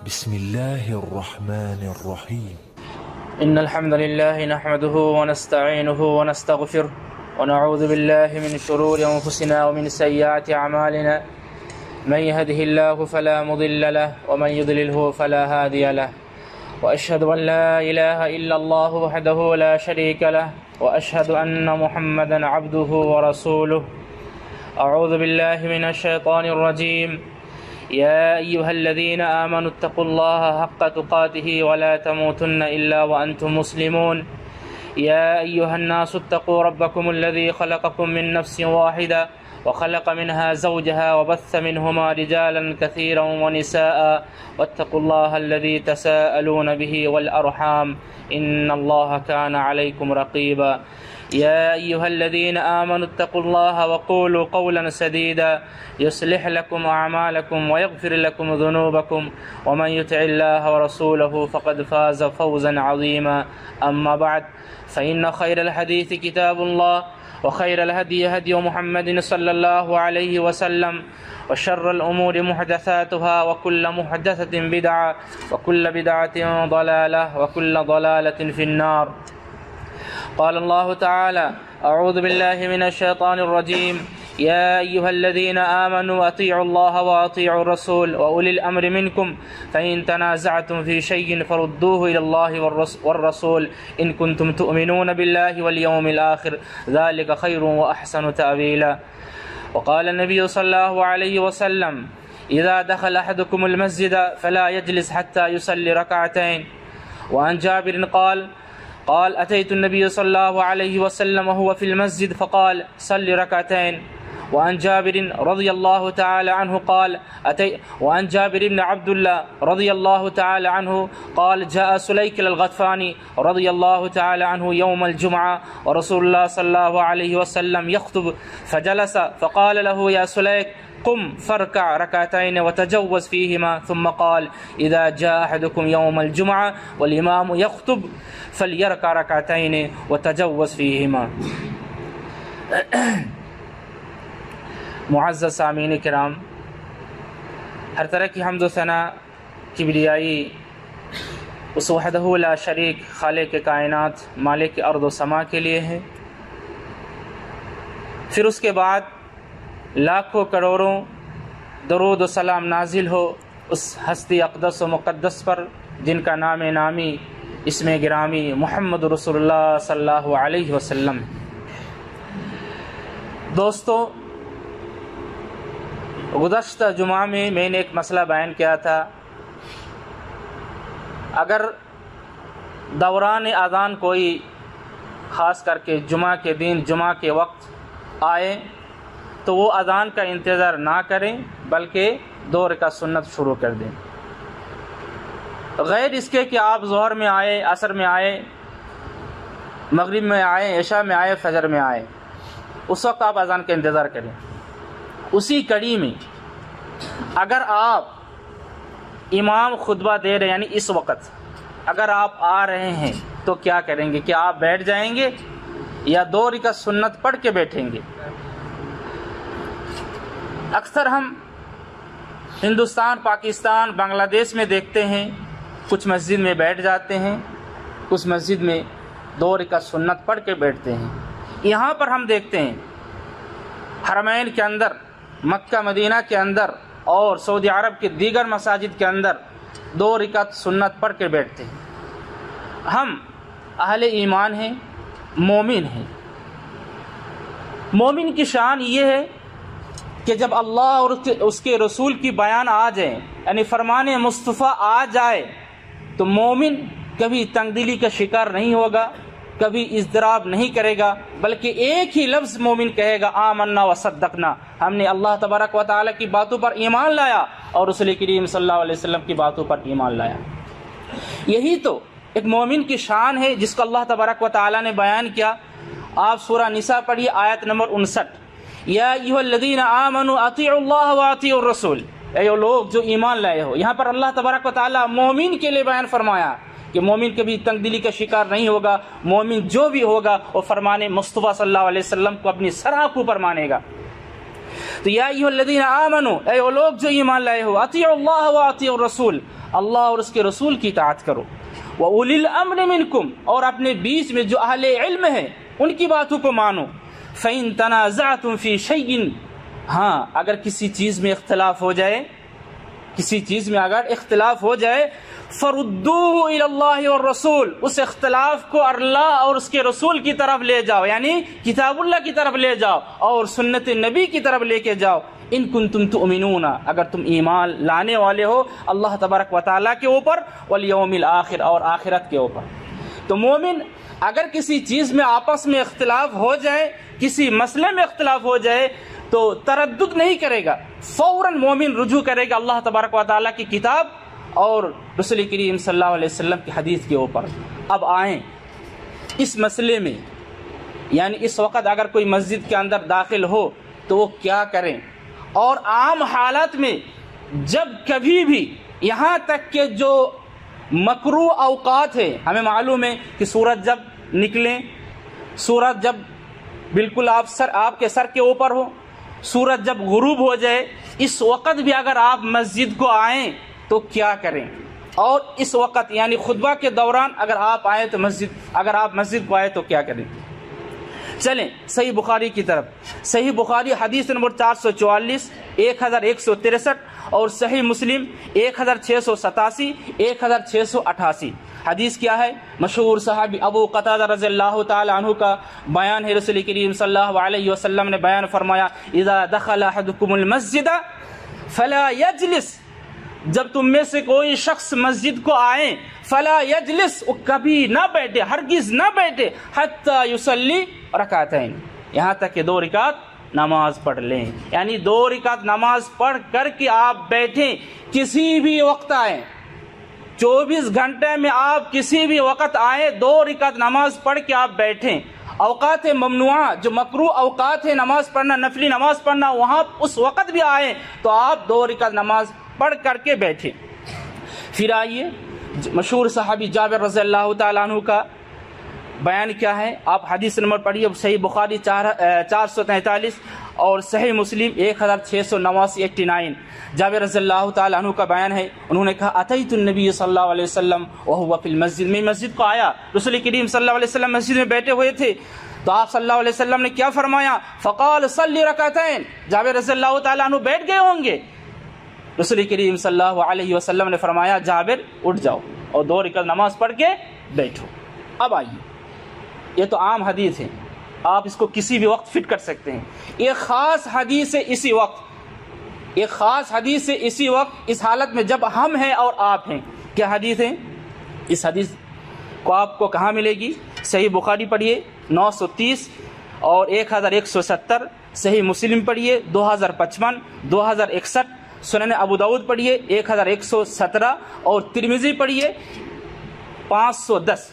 بسم الله الرحمن الرحيم. إن الحمد لله نحمده ونستعينه ونستغفره ونعوذ بالله من شرور أنفسنا ومن سيئات أعمالنا من يهده الله فلا مضل له ومن يضلله فلا هادي له وأشهد أن لا إله إلا الله وحده لا شريك له وأشهد أن محمدا عبده ورسوله. أعوذ بالله من الشيطان الرجيم. يا أيها الذين آمنوا اتقوا الله حق تقاته ولا تموتن إلا وأنتم مسلمون. يا أيها الناس اتقوا ربكم الذي خلقكم من نفس واحدة وخلق منها زوجها وبث منهما رجالا كثيرا ونساء واتقوا الله الذي تساءلون به والأرحام إن الله كان عليكم رقيبا. يا أيها الذين آمنوا اتقوا الله وقولوا قولا سديدا يصلح لكم أعمالكم ويغفر لكم ذنوبكم ومن يطع الله ورسوله فقد فاز فوزا عظيما. أما بعد فإن خير الحديث كتاب الله وخير الهدي هدي محمد صلى الله عليه وسلم وشر الأمور محدثاتها وكل محدثة بدعة وكل بدعة ضلالة وكل ضلالة في النار. قال الله تعالى: أعوذ بالله من الشيطان الرجيم. يا أيها الذين آمنوا أطيعوا الله وأطيعوا الرسول وأولي الأمر منكم فإن تنازعتم في شيء فردوه إلى الله والرسول إن كنتم تؤمنون بالله واليوم الآخر ذلك خير وأحسن تأويلا. وقال النبي صلى الله عليه وسلم: إذا دخل أحدكم المسجد فلا يجلس حتى يصلي ركعتين. وعن جابر قال أتيت النبي صلى الله عليه وسلم وهو في المسجد فقال: صل ركعتين. وعن جابر رضي الله تعالى عنه وعن جابر بن عبد الله رضي الله تعالى عنه قال: جاء سليك الغطفاني رضي الله تعالى عنه يوم الجمعة ورسول الله صلى الله عليه وسلم يخطب فجلس فقال له: يا سليك قم فاركع ركعتين وتجوز فيهما. ثم قال: إذا جاء أحدكم يوم الجمعة والإمام يخطب فليركع ركعتين وتجوز فيهما. معزز سامعین کرام، ہر طرح کی حمد و ثنا کبریائی اس وحدہ لا شریک خالق کائنات مالک ارض و سما کے لیے ہے. پھر اس کے بعد لاکھوں کروڑوں درود و سلام نازل ہو اس ہستی اقدس و مقدس پر جن کا نام نامی اسم گرامی محمد رسول اللہ صلی اللہ علیہ وسلم. دوستو، گزشتہ جمعہ میں نے ایک مسئلہ بیان کیا تھا. اگر دوران اذان کوئی خاص کر کے جمعہ کے دن جمعہ کے وقت آئے تو وہ اذان کا انتظار نہ کریں بلکہ 2 رکعت سنت شروع کر دیں. غیر اس کے کہ آپ ظہر میں آئے، عصر میں آئے، مغرب میں آئے، عشاء میں آئے، فجر میں آئے، اس وقت آپ اذان کا انتظار کریں. اسی کڑی میں اگر آپ امام خطبہ دے رہے ہیں، یعنی اس وقت اگر آپ آ رہے ہیں تو کیا کریں گے؟ کہ آپ بیٹھ جائیں گے یا 2 رکعت سنت پڑھ کے بیٹھیں گے؟ اکثر ہم ہندوستان، پاکستان، بنگلہ دیش میں دیکھتے ہیں کچھ مسجد میں بیٹھ جاتے ہیں، کچھ مسجد میں 2 رکعت سنت پڑھ کے بیٹھتے ہیں. یہاں پر ہم دیکھتے ہیں حرمین کے اندر، مکہ مدینہ کے اندر اور سعودی عرب کے دیگر مساجد کے اندر 2 رکعت سنت پڑھ کے بیٹھتے ہیں. ہم اہل ایمان ہیں، مومن ہیں. مومن کی شان یہ ہے کہ جب اللہ اور اس کے رسول کی بیان آ جائے، یعنی فرمان مصطفیٰ آ جائے، تو مومن کبھی تنگ دلی کا شکار نہیں ہوگا، کبھی اضطراب نہیں کرے گا، بلکہ ایک ہی لفظ مومن کہے گا: آمنا وصدقنا. ہم نے اللہ تبارک و تعالیٰ کی باتوں پر ایمان لایا اور رسول کریم صلی اللہ علیہ وسلم کی باتوں پر ایمان لایا. یہی تو ایک مومن کی شان ہے جس کو اللہ تبارک و تعالیٰ نے بیان کیا. آپ سورہ نساء پڑھیے، آیت نمبر 59. یا ایھا الذین آمنوا اطیعوا اللہ واطیعوا الرسول. اے لوگ جو ایمان لائے ہو. یہاں پر اللہ تبارک و تعالیٰ مومن کے لیے بیان فرمایا کہ مومن کبھی تنگ دلی کا شکار نہیں ہوگا. مومن جو بھی ہوگا وہ فرمان مصطفیٰ صلی اللہ علیہ وسلم کو اپنی سراخوں پر مانے گا. تو یا ایھا الذین آمنوا، اے لوگ جو ایمان لائے ہو، اطیعوا اللہ واطیعوا الرسول، اللہ اور اس کے رسول کی اطاعت کرو، وَأُولِي الْأَمْرِ مِنْكُمْ، اور اپنے بیچ میں جو اہل علم ہے ان کی باتوں کو مانو، فَإِن تَنَازَعْتُمْ فِي شَيْءٍ، ہاں اگر کسی چیز میں اختلاف ہو جائے، کسی چیز میں اگر اختلاف ہو جائے، فَرُدُّوهُ إِلَى اللَّهِ وَالرَّسُولِ، اس اختلاف کو اللہ اور اس کے رسول کی طرف لے جاؤ، یعنی کتاب اللہ کی طرف لے جاؤ اور سنت نبی کی طرف لے کے جاؤ، ان کنتم تؤمنون، اگر تم ایمان لانے والے ہو اللہ تبارک و تعالیٰ کے اوپر، والیوم الآخر، اور آخرت کے اوپر۔ تو مومن اگر کسی چیز میں آپس میں اختلاف ہو جائے، کسی مسئلے میں اختلاف ہو جائے تو تردد نہیں کرے گا، فوراً مومن رجوع کرے گا اللہ تبارک و تعالیٰ کی کتاب اور رسول کریم صلی اللہ علیہ وسلم کی حدیث کے اوپر۔ اب آئیں اس مسئلے میں، یعنی اس وقت اگر کوئی مسجد کے اندر داخل ہو تو وہ کیا کریں، اور عام حالات میں جب کبھی بھی، یہاں تک کہ جو مکروہ اوقات ہے، ہمیں معلوم ہے کہ سورج جب نکلیں، سورج جب بالکل آپ کے سر کے اوپر ہو، سورج جب غروب ہو جائے، اس وقت بھی اگر آپ مسجد کو آئیں تو کیا کریں، اور اس وقت یعنی خطبہ کے دوران اگر آپ آئیں تو اگر آپ مسجد کو آئے تو کیا کریں۔ چلیں صحیح بخاری کی طرف۔ صحیح بخاری حدیث نمبر 444، 1163، اور صحیح مسلم 1687، 1688۔ حدیث کیا ہے؟ مشہور صحابی ابو قتادہ رضی اللہ تعالی عنہ کا بیان ہے، رسول کریم صلی اللہ علیہ وسلم نے بیان فرمایا، اذا دخل احدکم المسجد فلا یجلس، جب تم میں سے کوئی شخص مسجد کو آئے، فلا یجلس، وہ کبھی نہ بیٹھے، ہرگز نہ بیٹھے، حتی یصلی رکعتین، یہاں تک کہ 2 رکعت نماز پڑھ لیں، یعنی 2 رکعت نماز پڑھ کر کے آپ بیٹھیں، کسی بھی وقت آئیں، 24 گھنٹے میں آپ کسی بھی وقت آئیں، 2 رکعت نماز پڑھ کے آپ بیٹھیں۔ اوقات ممنوعہ جو مکروہ اوقات ہے نماز پڑھنا، نفلی نماز پڑھنا، وہاں اس وقت بھی آئیں تو آپ 2 رکعت نماز پڑھ کر کے بیٹھے۔ پھر آئیے مشہور صحابی جابر رضی اللہ تعالیٰ عنہ کا بیان کیا ہے، آپ حدیث نمبر پڑھیے، صحیح بخاری 443 اور صحیح مسلم 1689 89۔ جابر رضی اللہ تعالیٰ عنہ کا بیان ہے، انہوں نے کہا اتیت النبی صلی اللہ علیہ وسلم وهو فی المسجد، میں مسجد کو آیا، رسول کریم صلی اللہ علیہ وسلم مسجد میں بیٹھے ہوئے تھے، تو آپ صلی اللہ علیہ وسلم نے کیا فرمایا، فقال صلی رکعتین، جابر رضی اللہ تعالیٰ عنہ بیٹھ گئے ہوں گے، رسول کریم صلی اللہ علیہ وسلم نے فرمایا جابر اٹھ جاؤ اور 2 رکعت نماز پڑھ کے بیٹھو۔ اب آئیے، یہ تو عام حدیث ہے، آپ اس کو کسی بھی وقت فٹ کر سکتے ہیں، ایک خاص حدیث ہے اسی وقت، ایک خاص حدیث ہے اسی وقت، اس حالت میں جب ہم ہیں اور آپ ہیں۔ کیا حدیث ہے؟ اس حدیث کو آپ کو کہاں ملے گی؟ صحیح بخاری پڑھیے 930 اور 1170، صحیح مسلم پڑھیے 2055 2061، سنن ابو داؤد پڑھیے 1117 اور ترمذی پڑھیے 510۔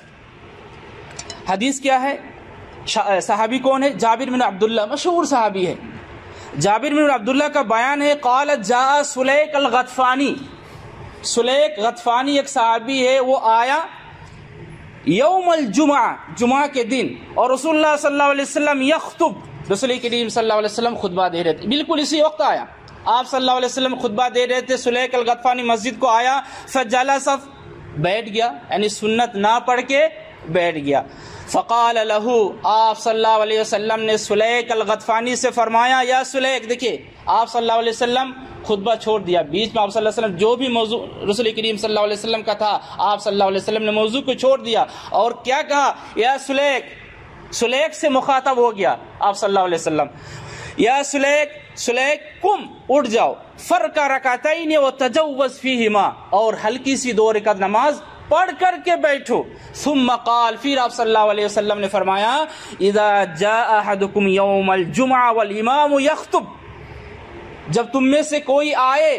حدیث کیا ہے؟ صحابی کون ہے؟ جابر بن عبداللہ، مشہور صحابی ہے۔ جابر بن عبداللہ کا بیان ہے، قال جاء سلیک الغطفانی، سلیک غطفانی ایک صحابی ہے، وہ آیا یوم الجمعہ، جمعہ کے دن، اور رسول اللہ صلی اللہ علیہ وسلم یخطب، رسول کریم صلی اللہ علیہ وسلم خطبہ دے رہے تھے، بالکل اسی وقت آیا، آپ صلی اللہ علیہ وسلم خطبہ دے رہے تھے، سلیک الغطفانی مسجد کو آیا، فجلس، بیٹھ گیا، یعنی سنت نہ پڑھ کے بیٹھ گیا، فقال له، آپ صلی اللہ علیہ وسلم نے سلیک الغطفانی سے فرمایا، یا سلیک، دیکھیے آپ صلی اللہ علیہ وسلم خطبہ چھوڑ دیا، بیچ میں آپ صلی اللہ علیہ وسلم جو بھی موضوع رسول کریم صلی اللہ علیہ وسلم کا تھا، آپ صلی اللہ علیہ وسلم نے موضوع کو چھوڑ دیا اور کیا کہا، یا سلیک، سلیک سے مخاطب ہو گیا آپ صلی اللہ علیہ وسلم، یا سلیک، سلیک کم، اٹھ جاؤ، فرقہ رکعتین وتجوز فیہما، اور ہلکی سی 2 رکعت نماز پڑھ کر کے بیٹھو، ثم قال، پھر آپ صلی اللہ علیہ وسلم نے فرمایا، اذا جاء احدکم یوم الجمعہ والامام یخطب، جب تم میں سے کوئی آئے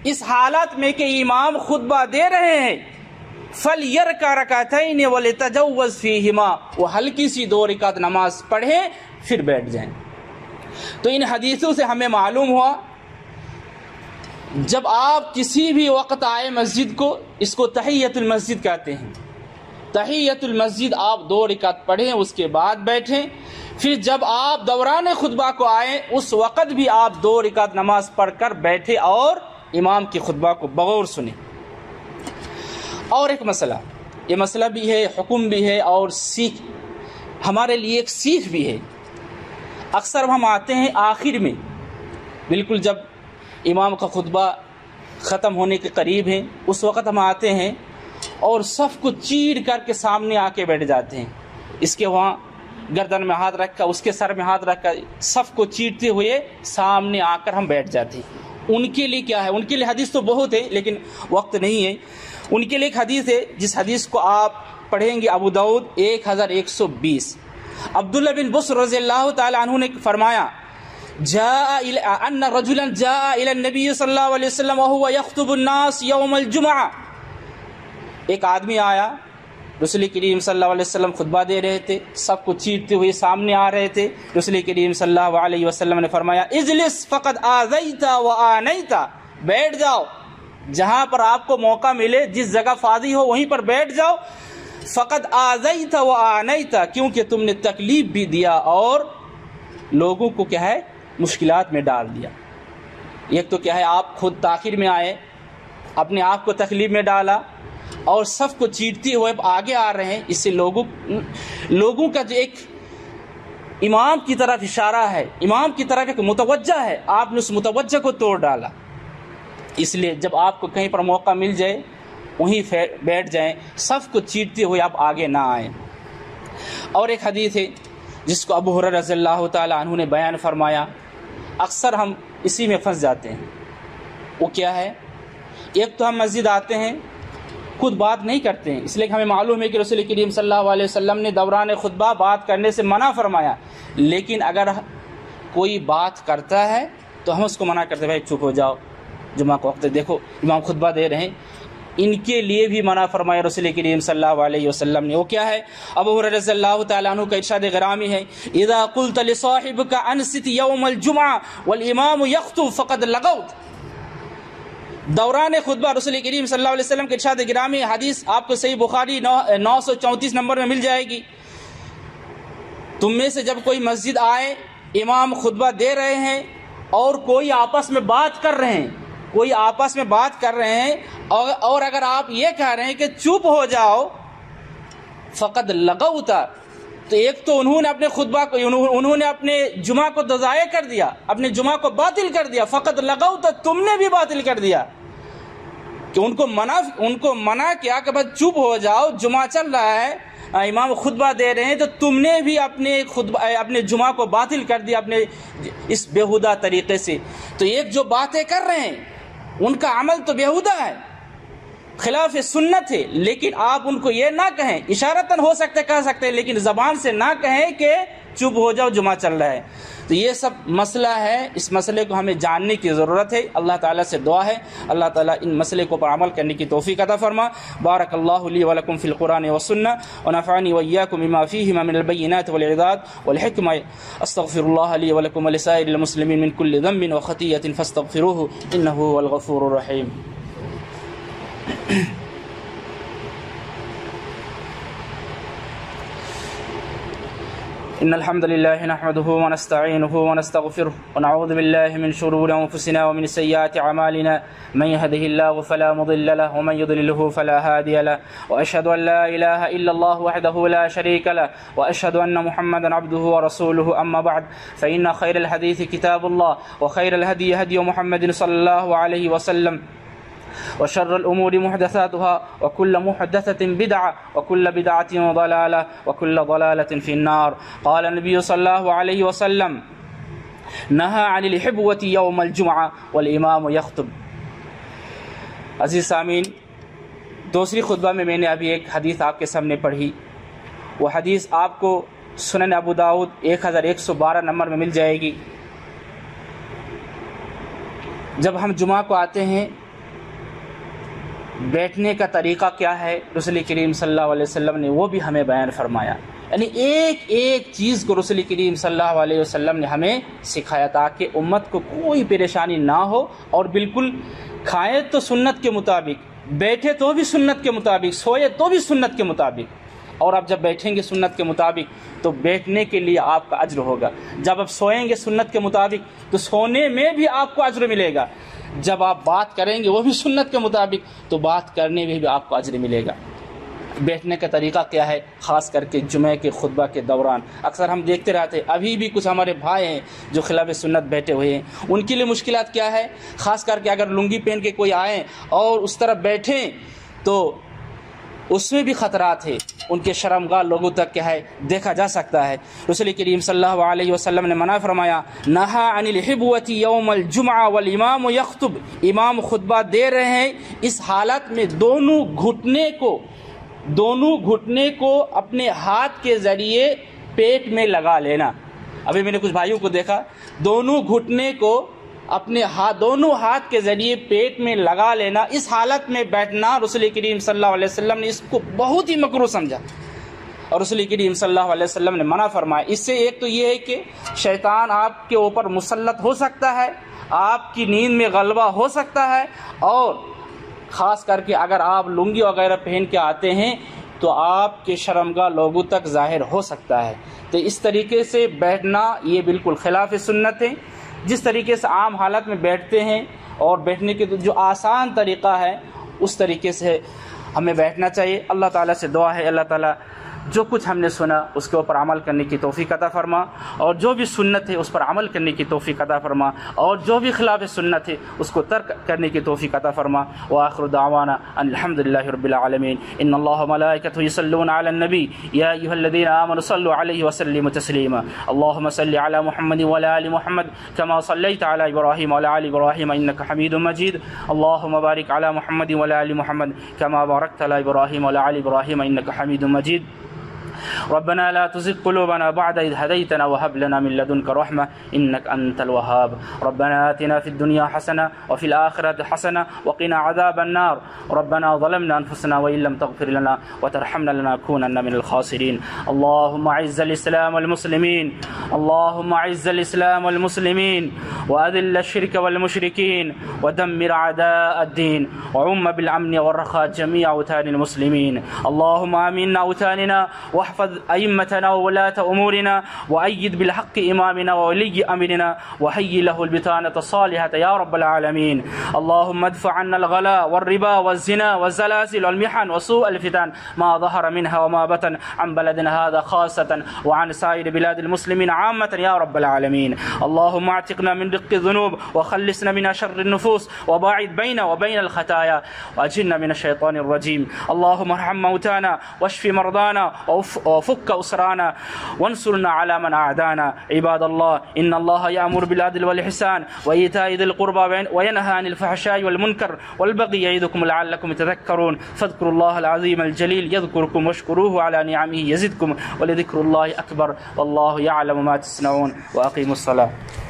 اس حالت میں کہ امام خطبہ دے رہے ہیں، فلیرکع رکعتین ولتجوز فیہما، وہ ہلکی سی 2 رکعت نماز پڑھیں پھر بیٹھ جائیں۔ تو ان حدیثوں سے ہمیں معلوم ہوا جب آپ کسی بھی وقت آئے مسجد کو، اس کو تحیۃ المسجد کہتے ہیں، تحیۃ المسجد آپ 2 رکعت پڑھیں اس کے بعد بیٹھیں، پھر جب آپ دوران خطبہ کو آئیں اس وقت بھی آپ 2 رکعت نماز پڑھ کر بیٹھے اور امام کی خطبہ کو بغور سنیں۔ اور ایک مسئلہ، یہ مسئلہ بھی ہے، حکم بھی ہے، اور سیکھ ہمارے لیے ایک سیکھ بھی ہے۔ اکثر ہم آتے ہیں آخر میں، بالکل جب امام کا خطبہ ختم ہونے کے قریب ہے، اس وقت ہم آتے ہیں اور صف کو چیر کر کے سامنے آ کے بیٹھ جاتے ہیں، اس کے وہاں گردن میں ہاتھ رکھ کر، اس کے سر میں ہاتھ رکھ کر صف کو چیرتے ہوئے سامنے آ کر ہم بیٹھ جاتے ہیں۔ ان کے لیے کیا ہے؟ ان کے لیے حدیث تو بہت ہے لیکن وقت نہیں ہے۔ ان کے لیے ایک حدیث ہے، جس حدیث کو آپ پڑھیں گے ابو داؤد 1120۔ عبداللہ بن بصر رضی اللہ تعالی عنہ نے فرمایا ان رجلا جاء الى النبي صلی اللہ علیہ وسلم وهو يخطب الناس يوم الجمعہ، ایک آدمی آیا، رسول کریم صلی اللہ علیہ وسلم خطبہ دے رہے تھے، سب کو چیرتے ہوئے سامنے آ رہے تھے۔ رسول کریم صلی اللہ علیہ وسلم نے فرمایا اجلس فقد آذیت وآنیت، بیٹھ جاؤ، جہاں پر آپ کو موقع ملے، جس جگہ فاضی ہو وہیں پر بیٹھ جاؤ۔ فقد آذیت وآنیت، کیونکہ تم نے تکلیف بھی دیا اور لوگوں کو کیا ہے مشکلات میں ڈال دیا۔ ایک تو کیا ہے آپ خود تاخیر میں آئے، اپنے آپ کو تکلیف میں ڈالا، اور صف کو چیرتے ہوئے آگے آ رہے ہیں، اس سے لوگوں کا جو ایک امام کی طرف اشارہ ہے، امام کی طرف ایک متوجہ ہے، آپ نے اس متوجہ کو توڑ ڈالا۔ اس لیے جب آپ کو کہیں پر موقع مل جائے وہیں بیٹھ جائیں، صف کو چیرتے ہوئے آپ آگے نہ آئیں۔ اور ایک حدیث ہے جس کو ابو ہریرہ رضی اللہ تعالی عنہ نے بیان فرمایا، اکثر ہم اسی میں پھنس جاتے ہیں۔ وہ کیا ہے؟ ایک تو ہم مسجد آتے ہیں، خود بات نہیں کرتے ہیں، اس لیے کہ ہمیں معلوم ہے کہ رسول کریم صلی اللہ علیہ وسلم نے دوران خطبہ بات کرنے سے منع فرمایا، لیکن اگر کوئی بات کرتا ہے تو ہم اس کو منع کرتے ہیں، بھائی چپ ہو جاؤ، جمعہ کو وقت دیکھو امام خطبہ دے رہے ہیں۔ ان کے لیے بھی منع فرمایا رسول کریم صلی اللہ علیہ وسلم نے۔ وہ کیا ہے؟ ابو ہریرہ رضی اللہ تعالی عنہ کا ارشاد گرامی ہے اذا قلت لصاحبك انصت يوم الجمعہ والامام يخطب فقد لغوت۔ دوران خطبہ رسول کریم صلی اللہ علیہ وسلم کے ارشاد گرامی، حدیث آپ کو صحیح بخاری 934 نمبر میں مل جائے گی۔ تم میں سے جب کوئی مسجد آئے، امام خطبہ دے رہے ہیں اور کوئی آپس میں بات کر رہے ہیں، کوئی آپس میں بات کر رہے ہیں، اور اگر آپ یہ کہہ رہے ہیں کہ چپ ہو جاؤ، فقد لغوت، تو ایک تو انہوں نے اپنے خطبہ کو، انہوں نے اپنے جمعہ کو ضائع کر دیا، اپنے جمعہ کو باطل کر دیا۔ فقد لغوت، تم نے بھی باطل کر دیا، کہ ان کو منع کیا کہ بس چپ ہو جاؤ، جمعہ چل رہا ہے، امام خطبہ دے رہے ہیں، تو تم نے بھی اپنے جمعہ کو باطل کر دیا اپنے اس بیہودہ طریقے سے۔ تو ایک جو باتیں کر رہے ہیں ان کا عمل تو بیہودہ ہے، خلاف سنت ہے، لیکن آپ ان کو یہ نہ کہیں، اشارتاً ہو سکتے کہہ سکتے ہیں، لیکن زبان سے نہ کہیں کہ چپ ہو جاؤ جمعہ چل رہا ہے۔ تو یہ سب مسئلہ ہے، اس مسئلے کو ہمیں جاننے کی ضرورت ہے۔ اللہ تعالیٰ سے دعا ہے اللہ تعالیٰ ان مسئلے کو پر عمل کرنے کی توفیق عطا فرما۔ بارک اللہ لی ولکم فی القرآن والسنہ ونفعنی وإیاکم بما فیہما من البینات والعظات والحکمہ۔ استغفر اللہ لی ولکم ولسائر المسلمین من کل ذنب وخطیۃ فاستغفروہ انہ هو الغفور الرحیم۔ إن الحمد لله نحمده ونستعينه ونستغفره ونعوذ بالله من شرور أنفسنا ومن سيئات أعمالنا من يهده الله فلا مضل له ومن يضلله فلا هادي له وأشهد أن لا إله إلا الله وحده لا شريك له وأشهد أن محمدا عبده ورسوله أما بعد فإن خير الحديث كتاب الله وخير الهدي هدي محمد صلى الله عليه وسلم وشر الأمور محدثاتها وكل محدثة بدعة وكل بدعة ضلالة وكل ضلالة في النار. قال النبي صلى الله عليه وسلم نهى عن الحبوة يوم الجمعة والإمام يخطب. عزیز سامعین، دوسری خطبہ میں نے ابھی ایک حدیث آپ کے سامنے پڑھی، وہ حدیث آپ کو سنن ابو داؤد 1112 نمبر میں مل جائے گی۔ جب ہم جمعہ کو آتے ہیں، بیٹھنے کا طریقہ کیا ہے، رسول کریم صلی اللہ علیہ وسلم نے وہ بھی ہمیں بیان فرمایا، یعنی ایک ایک چیز کو رسول کریم صلی اللہ علیہ وسلم نے ہمیں سکھایا تاکہ امت کو کوئی پریشانی نہ ہو، اور بالکل کھائے تو سنت کے مطابق، بیٹھے تو بھی سنت کے مطابق، سوئے تو بھی سنت کے مطابق، اور اب جب بیٹھیں گے سنت کے مطابق تو بیٹھنے کے لیے آپ کا اجر ہوگا، جب آپ سوئیں گے سنت کے مطابق تو سونے میں بھی آپ کو اجر ملے گا، جب آپ بات کریں گے وہ بھی سنت کے مطابق تو بات کرنے میں بھی آپ کو اجر ملے گا۔ بیٹھنے کا طریقہ کیا ہے؟ خاص کر کے جمعہ کے خطبہ کے دوران اکثر ہم دیکھتے رہتے ہیں، ابھی بھی کچھ ہمارے بھائی ہیں جو خلاف سنت بیٹھے ہوئے ہیں، ان کے لیے مشکلات کیا ہے؟ خاص کر کے اگر لنگی پہن کے کوئی آئیں اور اس طرف بیٹھیں تو اس میں بھی خطرات ہے، ان کے شرمگاہ لوگوں تک کیا ہے دیکھا جا سکتا ہے۔ رسول کریم صلی اللہ علیہ وسلم نے منع فرمایا، نہا عن الحبوۃ یوم الجمعہ والامام یخطب، امام خطبہ دے رہے ہیں، اس حالت میں دونوں گھٹنے کو اپنے ہاتھ کے ذریعے پیٹ میں لگا لینا۔ ابھی میں نے کچھ بھائیوں کو دیکھا، دونوں گھٹنے کو اپنے دونوں ہاتھ کے ذریعے پیٹ میں لگا لینا، اس حالت میں بیٹھنا رسول کریم صلی اللہ علیہ وسلم نے اس کو بہت ہی مکروہ سمجھا، اور رسول کریم صلی اللہ علیہ وسلم نے منع فرمایا۔ اس سے ایک تو یہ ہے کہ شیطان آپ کے اوپر مسلط ہو سکتا ہے، آپ کی نیند میں غلبہ ہو سکتا ہے، اور خاص کر کے اگر آپ لنگی وغیرہ پہن کے آتے ہیں تو آپ کے شرمگاہ لوگوں تک ظاہر ہو سکتا ہے۔ تو اس طریقے سے بیٹھنا یہ بالکل خلاف سنت ہے۔ جس طریقے سے عام حالت میں بیٹھتے ہیں اور بیٹھنے کے جو آسان طریقہ ہے اس طریقے سے ہمیں بیٹھنا چاہیے۔ اللہ تعالیٰ سے دعا ہے اللہ تعالیٰ جو کچھ ہم نے سنا اس کے اوپر عمل کرنے کی توفیق عطا فرما، اور جو بھی سنت ہے اس پر عمل کرنے کی توفیق عطا فرما، اور جو بھی خلاف سنت ہے اس کو ترک کرنے کی توفیق عطا فرما۔ وآخر دعوانا ان الحمد للہ رب العالمین۔ ان اللہ وملائکته یصلون علی النبی یا ایھا الذین آمنوا صلوا علیہ وسلموا تسلیما۔ اللهم صل علی محمد وعلى آل محمد كما صلیت علی ابراہیم وعلى آل ابراہیم انک حمید مجید۔ اللهم بارک علی محمد وعلى آل محمد كما بارکت علی ابراہیم وعلى آل ابراہیم انک حمید مجید۔ ربنا لا تزغ قلوبنا بعد إذ هديتنا وهب لنا من لدنك رحمة إنك أنت الوهاب. ربنا آتنا في الدنيا حسنة وفي الآخرة حسنة وقنا عذاب النار. ربنا ظلمنا أنفسنا وإن لم تغفر لنا وترحمنا لنكونن من الخاسرين. اللهم أعز الإسلام والمسلمين، اللهم أعز الإسلام والمسلمين وأذل الشرك والمشركين ودمر أعداء الدين وعم بالأمن والرخاء جميع أوطان المسلمين. اللهم آمنا أوطاننا واحفظ أئمتنا وولاة أمورنا وأيد بالحق إمامنا وولي أمرنا وهيئ له البطانة الصالحة يا رب العالمين. اللهم ادفع عنا الغلاء والربا والزنا والزلازل والمحن وسوء الفتن ما ظهر منها وما بطن عن بلدنا هذا خاصة وعن سائر بلاد المسلمين عامة يا رب العالمين. اللهم اعتقنا من دق الذنوب وخلصنا من شر النفوس وباعد بيننا وبين الخطايا وأجرنا من الشيطان الرجيم. اللهم ارحم موتانا واشف مرضانا وفك أسرانا وانصرنا على من أعدانا. عباد الله إن الله يأمر بالعدل والإحسان وإيتاء ذي القربى وينهى عن الفحشاء والمنكر والبغي يعظكم لعلكم تذكرون. فاذكروا الله العظيم الجليل يذكركم واشكروه على نعمه يزدكم ولذكر الله أكبر والله يعلم ما تصنعون. وأقيموا الصلاة.